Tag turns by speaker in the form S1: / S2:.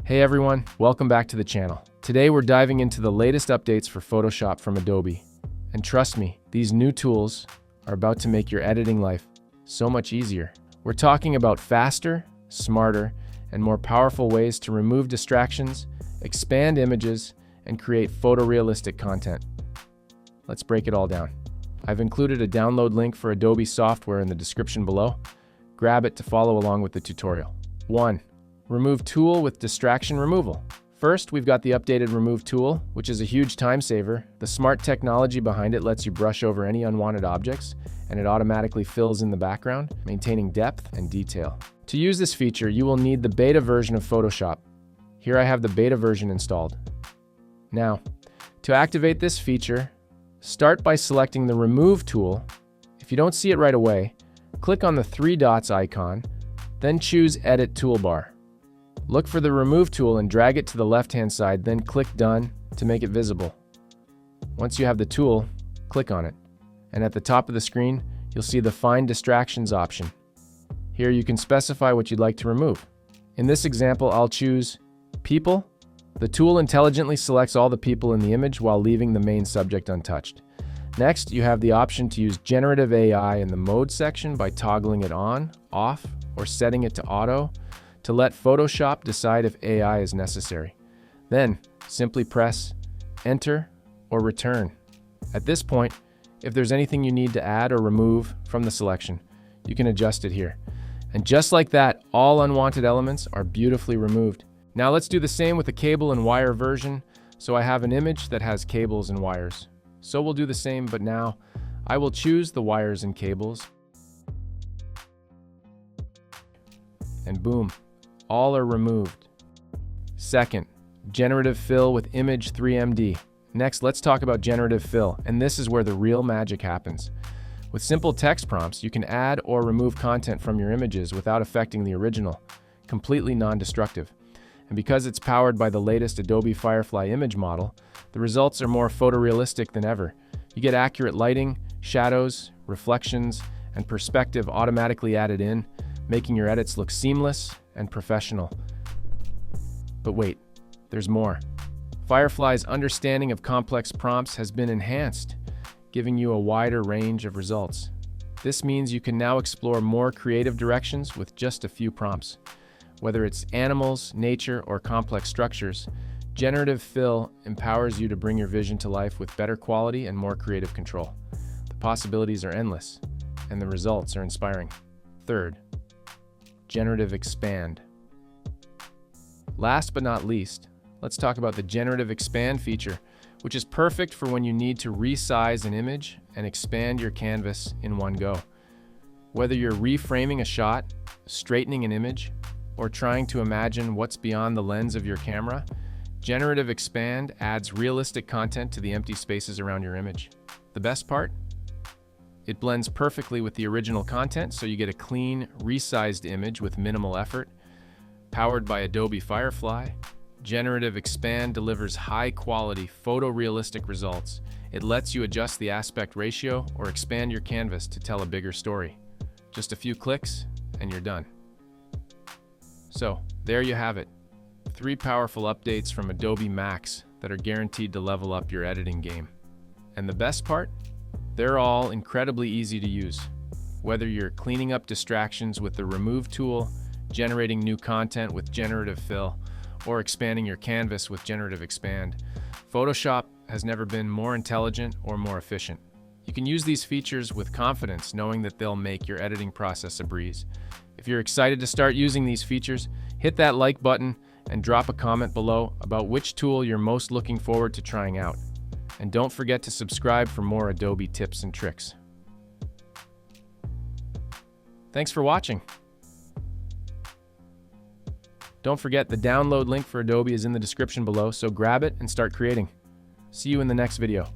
S1: Hey everyone, welcome back to the channel. Today we're diving into the latest updates for Photoshop from Adobe. And trust me, these new tools are about to make your editing life so much easier. We're talking about faster, smarter, and more powerful ways to remove distractions, expand images, and create photorealistic content. Let's break it all down. I've included a download link for Adobe software in the description below. Grab it to follow along with the tutorial. 1. Remove tool with distraction removal. First, we've got the updated remove tool, which is a huge time saver. The smart technology behind it lets you brush over any unwanted objects, and it automatically fills in the background, maintaining depth and detail. To use this feature, you will need the beta version of Photoshop. Here I have the beta version installed. Now, to activate this feature, start by selecting the remove tool. If you don't see it right away, click on the 3 dots icon, then choose Edit Toolbar. Look for the remove tool and drag it to the left-hand side, then click Done to make it visible. Once you have the tool, click on it. And at the top of the screen, you'll see the Find Distractions option. Here you can specify what you'd like to remove. In this example, I'll choose People. The tool intelligently selects all the people in the image while leaving the main subject untouched. Next, you have the option to use Generative AI in the Mode section by toggling it on, off, or setting it to auto to let Photoshop decide if AI is necessary. Then, simply press Enter or Return. At this point, if there's anything you need to add or remove from the selection, you can adjust it here. And just like that, all unwanted elements are beautifully removed. Now let's do the same with the cable and wire version. So I have an image that has cables and wires. So we'll do the same, but now I will choose the wires and cables. And boom, all are removed. Second, generative fill with image 3MD. Next, let's talk about generative fill, and this is where the real magic happens. With simple text prompts, you can add or remove content from your images without affecting the original, completely non-destructive. And because it's powered by the latest Adobe Firefly image model, the results are more photorealistic than ever. You get accurate lighting, shadows, reflections, and perspective automatically added in, making your edits look seamless and professional. But wait, there's more. Firefly's understanding of complex prompts has been enhanced, giving you a wider range of results. This means you can now explore more creative directions with just a few prompts. Whether it's animals, nature, or complex structures, generative fill empowers you to bring your vision to life with better quality and more creative control. The possibilities are endless, and the results are inspiring. Third, generative expand. Last but not least, let's talk about the generative expand feature, which is perfect for when you need to resize an image and expand your canvas in one go. Whether you're reframing a shot, straightening an image, or trying to imagine what's beyond the lens of your camera, generative expand adds realistic content to the empty spaces around your image. The best part? It blends perfectly with the original content, so you get a clean, resized image with minimal effort. Powered by Adobe Firefly, Generative Expand delivers high-quality, photorealistic results. It lets you adjust the aspect ratio or expand your canvas to tell a bigger story. Just a few clicks, and you're done. So, there you have it. 3 powerful updates from Adobe Max that are guaranteed to level up your editing game. And the best part? They're all incredibly easy to use. Whether you're cleaning up distractions with the remove tool, generating new content with generative fill, or expanding your canvas with generative expand, Photoshop has never been more intelligent or more efficient. You can use these features with confidence, knowing that they'll make your editing process a breeze. If you're excited to start using these features, hit that like button and drop a comment below about which tool you're most looking forward to trying out. And don't forget to subscribe for more Adobe tips and tricks. Thanks for watching. Don't forget, the download link for Adobe is in the description below, so grab it and start creating. See you in the next video.